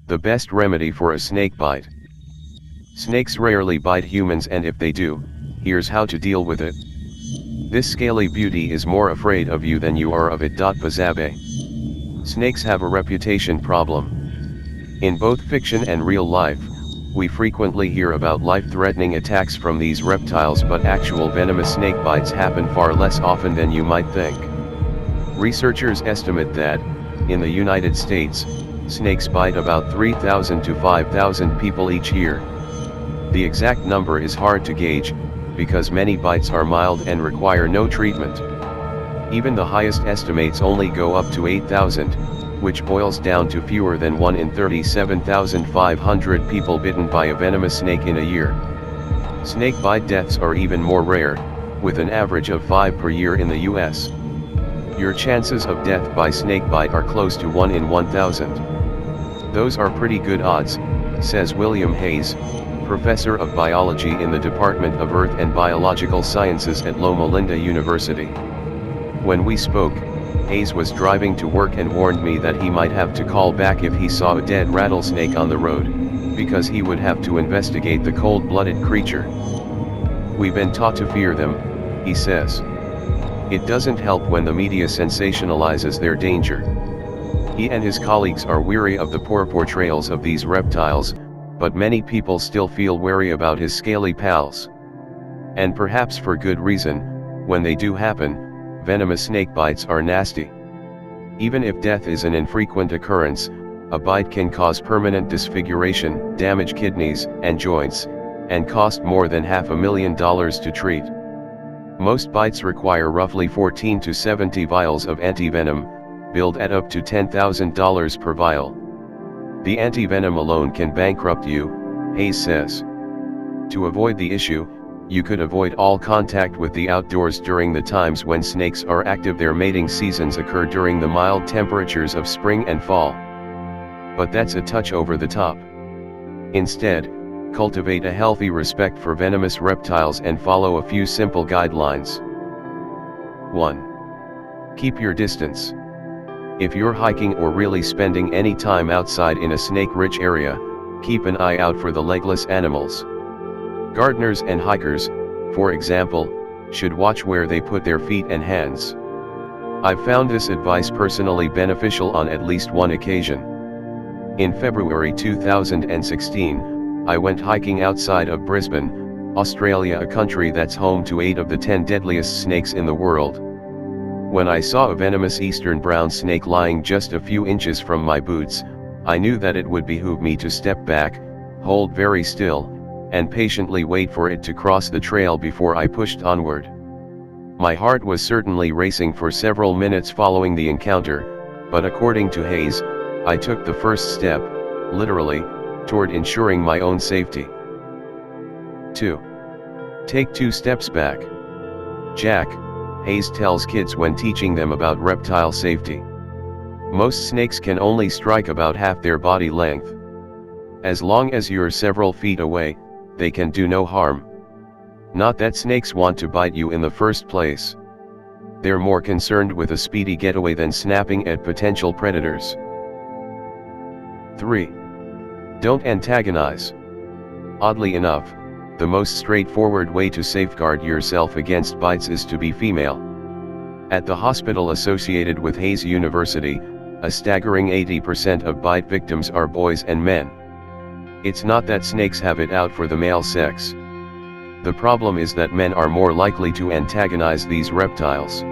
The best remedy for a snake bite. Snakes rarely bite humans, and if they do, here's how to deal with it. This scaly beauty is more afraid of you than you are of it. Pazabe. Snakes have a reputation problem. In both fiction and real life, we frequently hear about life-threatening attacks from these reptiles, but actual venomous snake bites happen far less often than you might think. Researchers estimate that, in the United States, snakes bite about 3,000 to 5,000 people each year. The exact number is hard to gauge, because many bites are mild and require no treatment. Even the highest estimates only go up to 8,000, which boils down to fewer than 1 in 37,500 people bitten by a venomous snake in a year. Snake bite deaths are even more rare, with an average of 5 per year in the US. Your chances of death by snake bite are close to 1 in 1,000. Those are pretty good odds, says William Hayes, professor of biology in the Department of Earth and Biological Sciences at Loma Linda University. When we spoke, Hayes was driving to work and warned me that he might have to call back if he saw a dead rattlesnake on the road, because he would have to investigate the cold-blooded creature. We've been taught to fear them, he says. It doesn't help when the media sensationalizes their danger. He and his colleagues are weary of the poor portrayals of these reptiles, but many people still feel wary about his scaly pals. And perhaps for good reason. When they do happen, venomous snake bites are nasty. Even if death is an infrequent occurrence, a bite can cause permanent disfiguration, damage kidneys and joints, and cost more than $500,000 to treat. Most bites require roughly 14 to 70 vials of antivenom, billed at up to $10,000 per vial. The antivenom alone can bankrupt you, Hayes says. To avoid the issue, you could avoid all contact with the outdoors during the times when snakes are active. Their mating seasons occur during the mild temperatures of spring and fall. But that's a touch over the top. Instead, cultivate a healthy respect for venomous reptiles and follow a few simple guidelines. 1. Keep your distance. If you're hiking or really spending any time outside in a snake-rich area, keep an eye out for the legless animals. Gardeners and hikers, for example, should watch where they put their feet and hands. I've found this advice personally beneficial on at least one occasion. In February 2016, I went hiking outside of Brisbane, Australia, a country that's home to 8 of the 10 deadliest snakes in the world. When I saw a venomous eastern brown snake lying just a few inches from my boots, I knew that it would behoove me to step back, hold very still, and patiently wait for it to cross the trail before I pushed onward. My heart was certainly racing for several minutes following the encounter, but according to Hayes, I took the first step, literally, toward ensuring my own safety. 2. Take 2 steps back. Jack, Hayes tells kids when teaching them about reptile safety. Most snakes can only strike about half their body length. As long as you're several feet away, they can do no harm. Not that snakes want to bite you in the first place. They're more concerned with a speedy getaway than snapping at potential predators. 3. Don't antagonize. Oddly enough, the most straightforward way to safeguard yourself against bites is to be female. At the hospital associated with Hayes University, a staggering 80% of bite victims are boys and men. It's not that snakes have it out for the male sex. The problem is that men are more likely to antagonize these reptiles.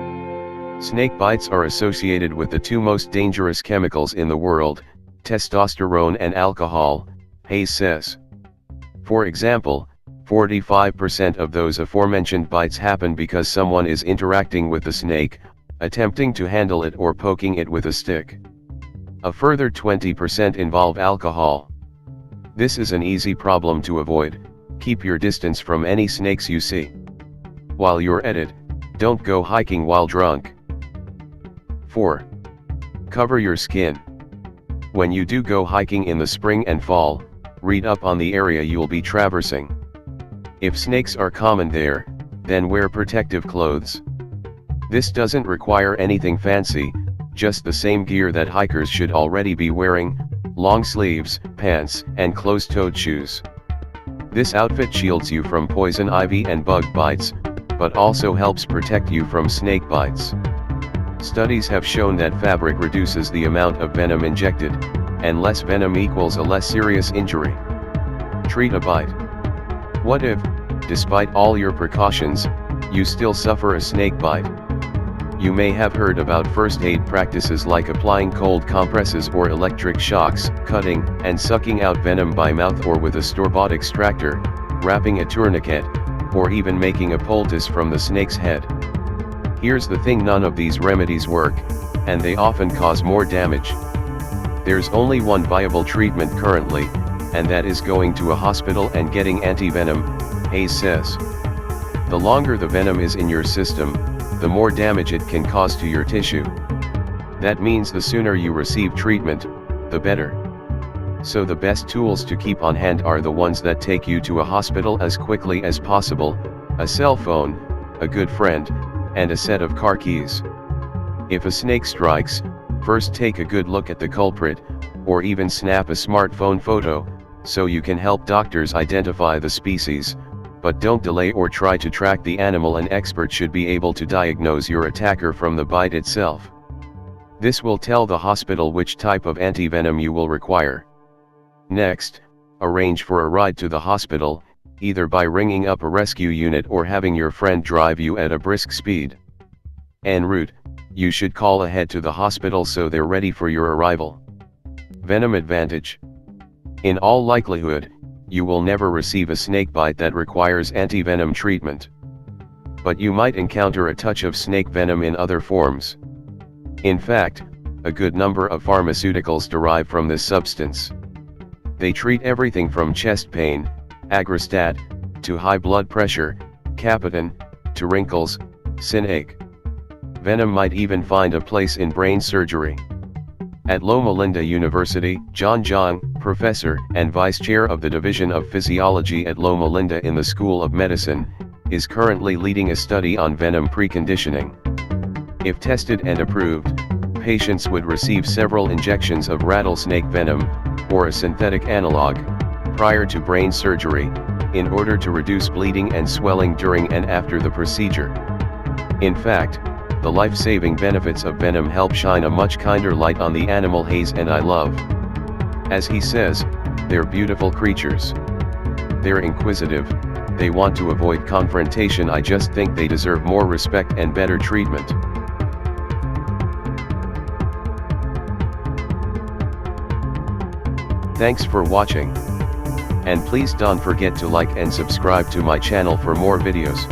Snake bites are associated with the 2 most dangerous chemicals in the world, testosterone and alcohol, Hayes says. For example, 45% of those aforementioned bites happen because someone is interacting with the snake, attempting to handle it or poking it with a stick. A further 20% involve alcohol. This is an easy problem to avoid. Keep your distance from any snakes you see. While you're at it, don't go hiking while drunk. 4. Cover your skin. When you do go hiking in the spring and fall, read up on the area you'll be traversing. If snakes are common there, then wear protective clothes. This doesn't require anything fancy, just the same gear that hikers should already be wearing: long sleeves, pants, and closed-toed shoes. This outfit shields you from poison ivy and bug bites, but also helps protect you from snake bites. Studies have shown that fabric reduces the amount of venom injected, and less venom equals a less serious injury. Treat a bite. What if, despite all your precautions, you still suffer a snake bite? You may have heard about first aid practices like applying cold compresses or electric shocks, cutting and sucking out venom by mouth or with a store-bought extractor, wrapping a tourniquet, or even making a poultice from the snake's head. Here's the thing: none of these remedies work, and they often cause more damage. There's only one viable treatment currently, and that is going to a hospital and getting anti-venom, Hayes says. The longer the venom is in your system, the more damage it can cause to your tissue. That means the sooner you receive treatment, the better. So the best tools to keep on hand are the ones that take you to a hospital as quickly as possible: a cell phone, a good friend, and a set of car keys. If a snake strikes, first take a good look at the culprit, or even snap a smartphone photo, so you can help doctors identify the species, but don't delay or try to track the animal. An expert should be able to diagnose your attacker from the bite itself. This will tell the hospital which type of antivenom you will require. Next, arrange for a ride to the hospital, either by ringing up a rescue unit or having your friend drive you at a brisk speed. En route, you should call ahead to the hospital so they're ready for your arrival. Venom advantage. In all likelihood, you will never receive a snakebite that requires antivenom treatment. But you might encounter a touch of snake venom in other forms. In fact, a good number of pharmaceuticals derive from this substance. They treat everything from chest pain, Aggrastat, to high blood pressure, Capitan, to wrinkles, Sinac. Venom might even find a place in brain surgery. At Loma Linda University, John Zhang, professor and vice chair of the Division of Physiology at Loma Linda in the School of Medicine, is currently leading a study on venom preconditioning. If tested and approved, patients would receive several injections of rattlesnake venom, or a synthetic analog, prior to brain surgery, in order to reduce bleeding and swelling during and after the procedure. In fact, the life-saving benefits of venom help shine a much kinder light on the animal Hayes and I love. As he says, they're beautiful creatures. They're inquisitive, they want to avoid confrontation. I just think they deserve more respect and better treatment. Thanks for watching. And please don't forget to like and subscribe to my channel for more videos.